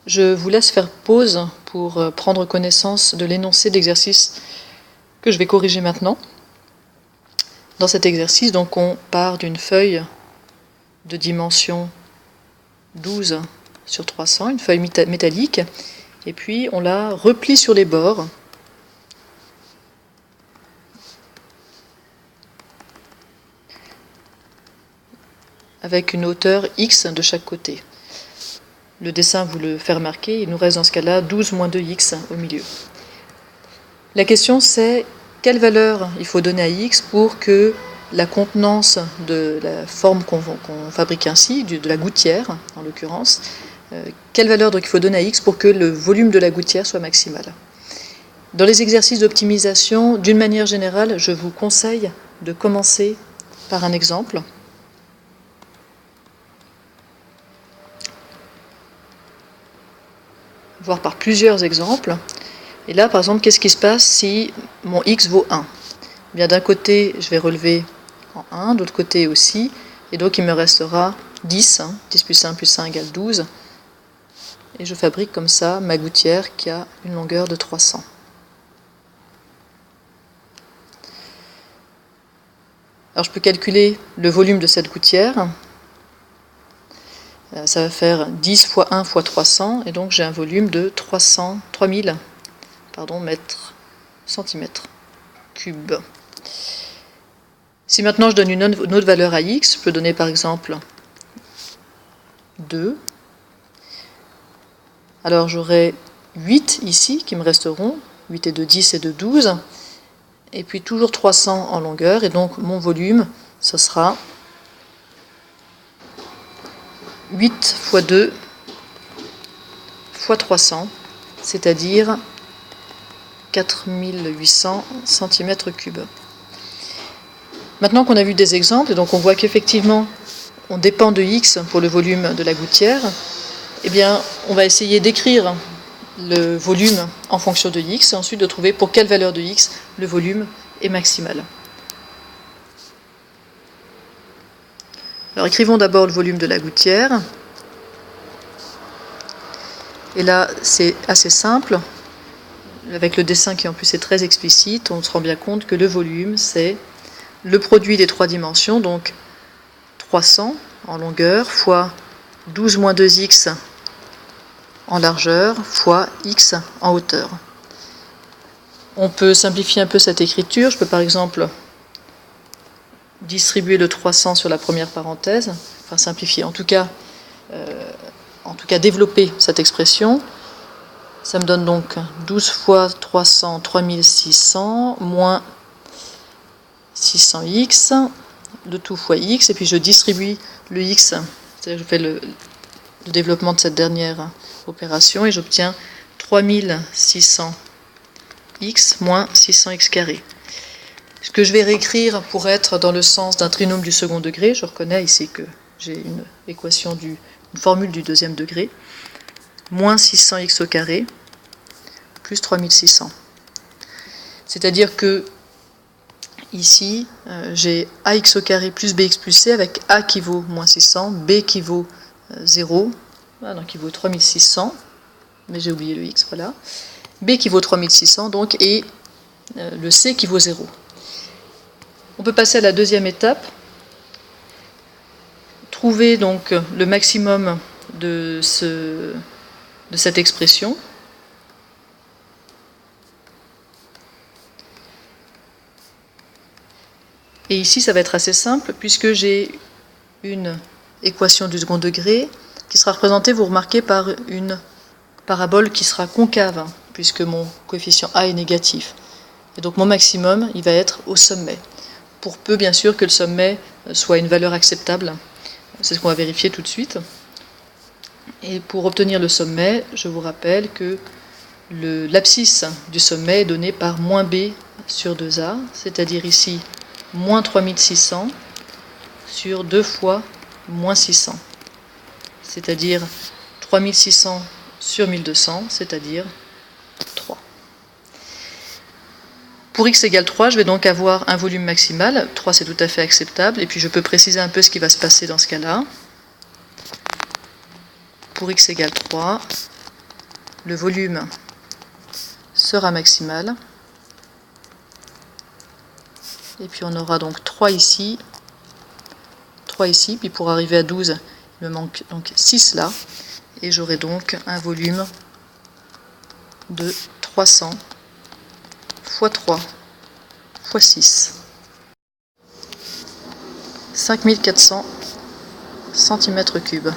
Je vous laisse faire pause pour prendre connaissance de l'énoncé d'exercice que je vais corriger maintenant. Dans cet exercice, donc, on part d'une feuille de dimension 12 sur 300, une feuille métallique, et puis on la replie sur les bords. Avec une hauteur x de chaque côté. Le dessin vous le fait remarquer, il nous reste dans ce cas-là 12 moins 2x au milieu. La question c'est quelle valeur il faut donner à x pour que la contenance de la forme qu'on fabrique ainsi, de la gouttière en l'occurrence, quelle valeur donc il faut donner à x pour que le volume de la gouttière soit maximal. Dans les exercices d'optimisation, d'une manière générale, je vous conseille de commencer par un exemple. Voire par plusieurs exemples. Et là, par exemple, qu'est-ce qui se passe si mon x vaut 1 ? Eh bien, d'un côté, je vais relever en 1, de l'autre côté aussi, et donc il me restera 10, 10 plus 1 plus 1 égale 12, et je fabrique comme ça ma gouttière qui a une longueur de 300. Alors je peux calculer le volume de cette gouttière. Ça va faire 10 fois 1 fois 300, et donc j'ai un volume de 3000 mètres centimètres cubes. Si maintenant je donne une autre valeur à x, je peux donner par exemple 2. Alors j'aurai 8 ici qui me resteront, 8 et 2, 10 et 2, 12, et puis toujours 300 en longueur, et donc mon volume, ce sera 8 fois 2 fois 300, c'est-à-dire 4800 cm3. Maintenant qu'on a vu des exemples, et donc on voit qu'effectivement on dépend de x pour le volume de la gouttière, eh bien on va essayer d'écrire le volume en fonction de x, et ensuite de trouver pour quelle valeur de x le volume est maximal. Alors écrivons d'abord le volume de la gouttière. Et là, c'est assez simple. Avec le dessin qui en plus est très explicite, on se rend bien compte que le volume, c'est le produit des trois dimensions, donc 300 en longueur, fois 12 moins 2x en largeur, fois x en hauteur. On peut simplifier un peu cette écriture. Je peux par exemple distribuer le 300 sur la première parenthèse, enfin simplifier, en tout cas développer cette expression. Ça me donne donc 12 fois 300, 3600, moins 600x, le tout fois x, et puis je distribue le x, c'est-à-dire je fais le développement de cette dernière opération, et j'obtiens 3600x moins 600x carré. Ce que je vais réécrire pour être dans le sens d'un trinôme du second degré, je reconnais ici que j'ai une formule du deuxième degré, moins 600x au carré, plus 3600. C'est-à-dire que ici, j'ai ax au carré plus bx plus c, avec a qui vaut moins 600, b qui vaut 0, donc qui vaut 3600, mais j'ai oublié le x, voilà. B qui vaut 3600, donc, et le c qui vaut 0. On peut passer à la deuxième étape, trouver donc le maximum de cette expression. Et ici, ça va être assez simple, puisque j'ai une équation du second degré qui sera représentée, vous remarquez, par une parabole qui sera concave, puisque mon coefficient a est négatif. Et donc mon maximum, il va être au sommet, pour peu bien sûr que le sommet soit une valeur acceptable. C'est ce qu'on va vérifier tout de suite. Et pour obtenir le sommet, je vous rappelle que l'abscisse du sommet est donnée par moins b sur 2a, c'est-à-dire ici moins 3600 sur 2 fois moins 600, c'est-à-dire 3600 sur 1200, c'est-à-dire 3. Pour x égale 3, je vais donc avoir un volume maximal. 3, c'est tout à fait acceptable. Et puis je peux préciser un peu ce qui va se passer dans ce cas-là. Pour x égale 3, le volume sera maximal. Et puis on aura donc 3 ici, puis pour arriver à 12, il me manque donc 6 là, et j'aurai donc un volume de 300 x 3 x 6, 5400 cm3.